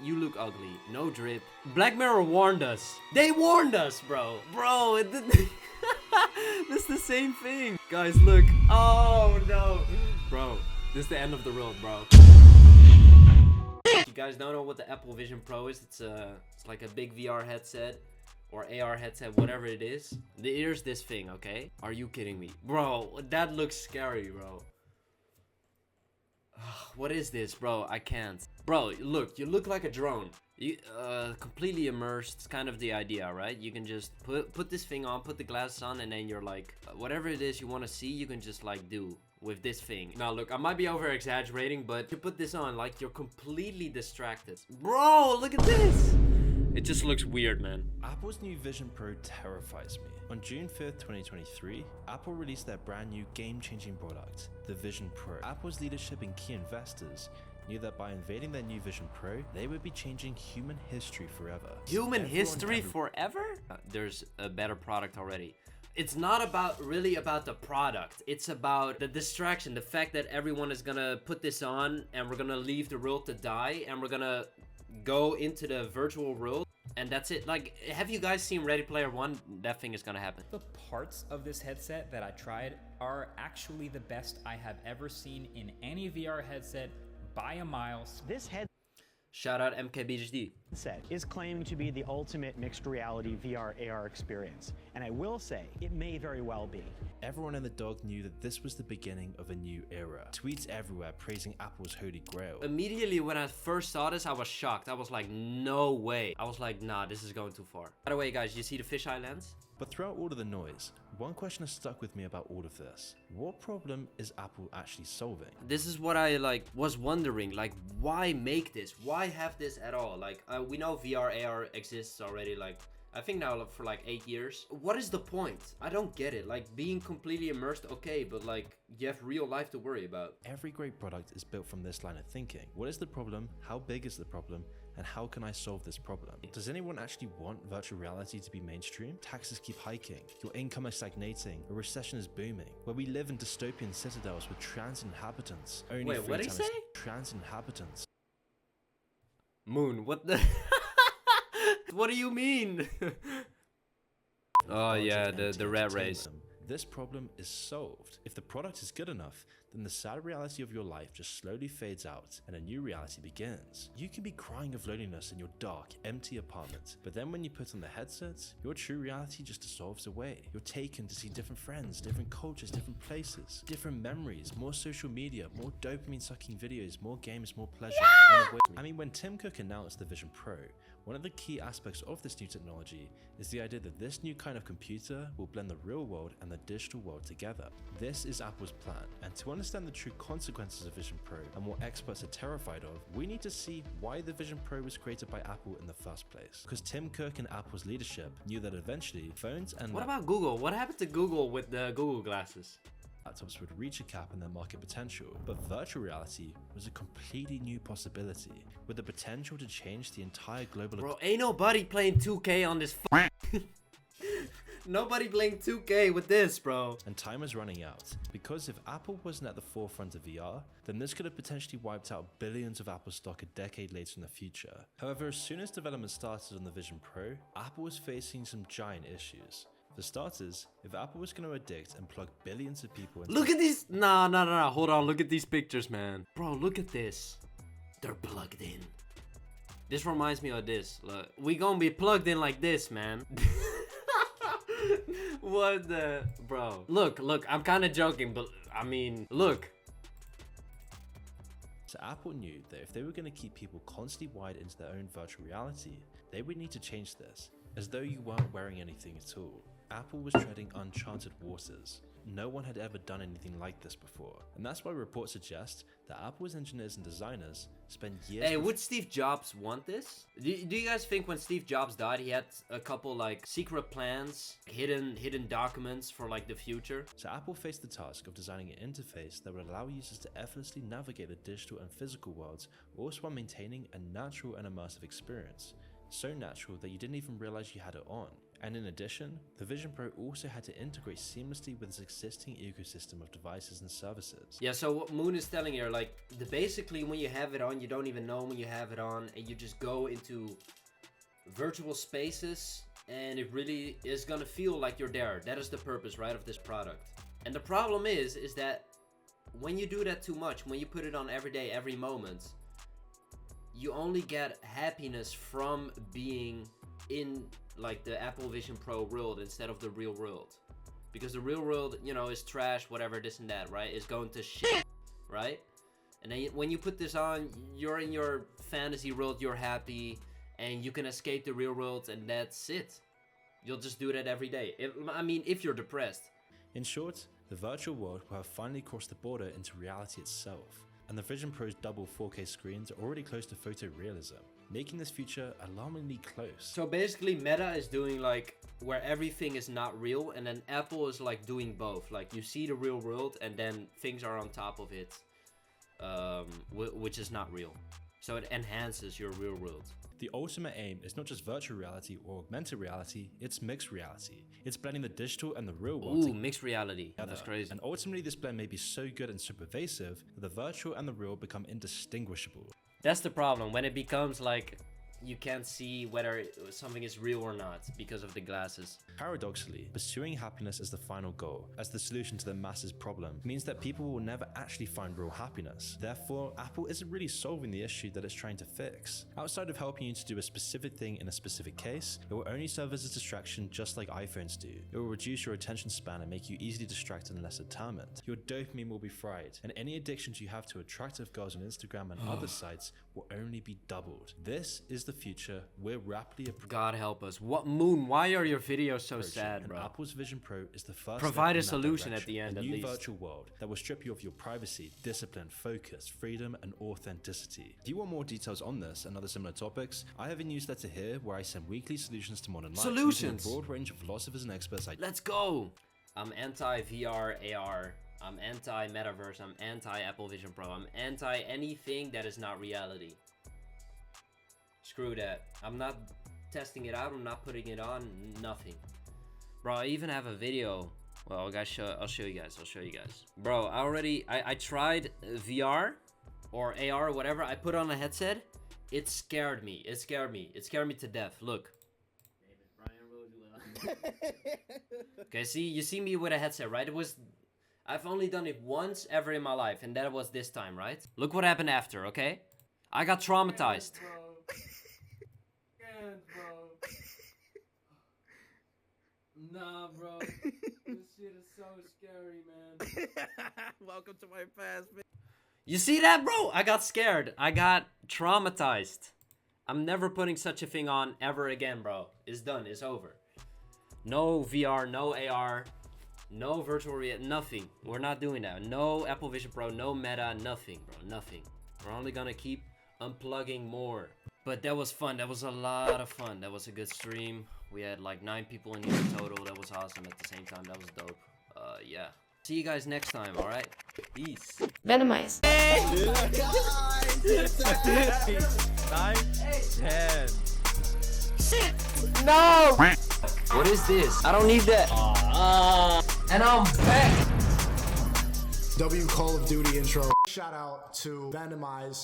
you look ugly. No drip. Black Mirror warned us. They warned us, bro. Bro, this is the same thing. Guys, look. Oh, no. Bro, this is the end of the world, bro. If you guys don't know what the Apple Vision Pro is, it's like a big VR headset or AR headset, whatever it is. Here's this thing, okay? Are you kidding me? Bro, that looks scary, bro. What is this, bro? I can't. Bro, look, you look like a drone. You completely immersed. It's kind of the idea, right? You can just put this thing on, put the glasses on, and then you're like, whatever it is you want to see, you can just like do with this thing. Now look, I might be over exaggerating, but you put this on, like, you're completely distracted. Bro, look at this. It just looks weird, man. Apple's new Vision Pro terrifies me. On June 5th, 2023, Apple released their brand new game-changing product, the Vision Pro. Apple's leadership and key investors knew that by unveiling their new Vision Pro, they would be changing human history forever. Human history forever? There's a better product already. It's not really about the product. It's about the distraction, the fact that everyone is gonna put this on and we're gonna leave the world to die and we're gonna go into the virtual world, and that's it. Like, have you guys seen Ready Player One? That thing is gonna happen. The parts of this headset that I tried are actually the best I have ever seen in any VR headset by a mile. This Shout out MKBHD. headset is claiming to be the ultimate mixed reality VR AR experience, and I will say it may very well be. Everyone and the dog knew that this was the beginning of a new era. Tweets everywhere praising Apple's holy grail. Immediately when I first saw this, I was shocked. I was like, no way. I was like, nah, this is going too far. By the way, guys, you see the fisheye lens? But throughout all of the noise, one question has stuck with me about all of this. What problem is Apple actually solving? This is what I was wondering, like, why make this? Why have this at all? Like, we know VR AR exists already, like, I think now for like 8 years. What is the point? I don't get it. Like, being completely immersed, okay, but like, you have real life to worry about. Every great product is built from this line of thinking. What is the problem? How big is the problem? And how can I solve this problem? Does anyone actually want virtual reality to be mainstream? Taxes keep hiking, your income is stagnating, a recession is booming, where we live in dystopian citadels with trans inhabitants. Only Wait, what'd he say? Trans inhabitants. Moon, what the? What do you mean? Oh yeah, the rat race. This problem is solved. If the product is good enough, then the sad reality of your life just slowly fades out and a new reality begins. You can be crying of loneliness in your dark, empty apartment, but then when you put on the headsets, your true reality just dissolves away. You're taken to see different friends, different cultures, different places, different memories, more social media, more dopamine-sucking videos, more games, more pleasure. Yeah! I mean, when Tim Cook announced the Vision Pro, one of the key aspects of this new technology is the idea that this new kind of computer will blend the real world and the digital world together. This is Apple's plan, and to understand the true consequences of Vision Pro and what experts are terrified of, we need to see why the Vision Pro was created by Apple in the first place. Because Tim Cook and Apple's leadership knew that eventually phones and What about Google? What happened to Google with the Google glasses? laptops would reach a cap in their market potential, but virtual reality was a completely new possibility with the potential to change the entire global Bro, ain't nobody playing 2K on this Nobody playing 2K with this, bro. And time is running out. Because if Apple wasn't at the forefront of VR, then this could have potentially wiped out billions of Apple stock a decade later in the future. However, as soon as development started on the Vision Pro, Apple was facing some giant issues. For starters, if Apple was going to addict and plug billions of people into— Look at these. Nah, hold on, look at these pictures, man. Bro, look at this. They're plugged in. This reminds me of this. Look, we gonna be plugged in like this, man. What the— Bro, look, I'm kind of joking, but I mean, look. So Apple knew that if they were going to keep people constantly wired into their own virtual reality, they would need to change this, as though you weren't wearing anything at all. Apple was treading uncharted waters. No one had ever done anything like this before, and that's why reports suggest that Apple's engineers and designers spent years— Hey, would Steve Jobs want this? Do you guys think when Steve Jobs died, he had a couple like secret plans, hidden documents for like the future? So Apple faced the task of designing an interface that would allow users to effortlessly navigate the digital and physical worlds, also while maintaining a natural and immersive experience. so natural that you didn't even realize you had it on. And in addition, the Vision Pro also had to integrate seamlessly with its existing ecosystem of devices and services. Yeah, so what Moon is telling here, like, basically when you have it on, you don't even know when you have it on, and you just go into virtual spaces, and it really is gonna feel like you're there. That is the purpose, right, of this product. And the problem is that when you do that too much, when you put it on every day, every moment, you only get happiness from being in like the Apple Vision Pro world instead of the real world, because the real world, you know, is trash, whatever, this and that, right? It's going to shit, right? And then when you put this on, you're in your fantasy world, you're happy, and you can escape the real world, and that's it. You'll just do that every day. If you're depressed. In short, the virtual world will have finally crossed the border into reality itself, and the Vision Pro's double 4K screens are already close to photorealism, making this future alarmingly close. So basically Meta is doing like where everything is not real, and then Apple is like doing both. Like you see the real world and then things are on top of it, which is not real. So it enhances your real world. The ultimate aim is not just virtual reality or augmented reality, it's mixed reality. It's blending the digital and the real world. Ooh, mixed reality. Together. That's crazy. And ultimately this blend may be so good and so pervasive that the virtual and the real become indistinguishable. That's the problem, when it becomes like you can't see whether something is real or not because of the glasses. Paradoxically, pursuing happiness as the final goal, as the solution to the masses problem, means that people will never actually find real happiness. Therefore, Apple isn't really solving the issue that it's trying to fix. Outside of helping you to do a specific thing in a specific case, it will only serve as a distraction just like iPhones do. It will reduce your attention span and make you easily distracted and less determined. Your dopamine will be fried, and any addictions you have to attractive girls on Instagram and other sites will only be doubled. This is the future we're rapidly approaching. God help us. What, Moon, why are your videos so sad, bro? And Apple's Vision Pro is the first Provide step a in that solution direction. at the end, a at new least. virtual world that will strip you of your privacy, discipline, focus, freedom, and authenticity. If you want more details on this and other similar topics, I have a newsletter here where I send weekly solutions to modern life. Solutions! Using a broad range of philosophers and experts. Let's go! I'm anti-VR, AR. I'm anti-metaverse. I'm anti-Apple Vision Pro. I'm anti anything that is not reality. Screw that. I'm not testing it out. I'm not putting it on. Nothing. Bro, I even have a video. Well, I'll show you guys. Bro, I tried VR or AR or whatever. I put on a headset. It scared me. It scared me to death. Look. Okay, see, you see me with a headset, right? I've only done it once ever in my life, and that was this time, right? Look what happened after, okay? I got traumatized. Nah, bro. This shit is so scary, man. Welcome to my past, man. You see that, bro? I got scared. I got traumatized. I'm never putting such a thing on ever again, bro. It's done. It's over. No VR, no AR, no virtual reality, nothing. We're not doing that. No Apple Vision Pro, no Meta, nothing, bro. Nothing. We're only gonna keep unplugging more. But that was fun. That was a lot of fun. That was a good stream. We had like 9 people in here in total. That was awesome at the same time. That was dope. Yeah. See you guys next time, alright? Peace. Venomize. 9, 10. No! What is this? I don't need that. And I'm back. W Call of Duty intro. Shout out to Venomize.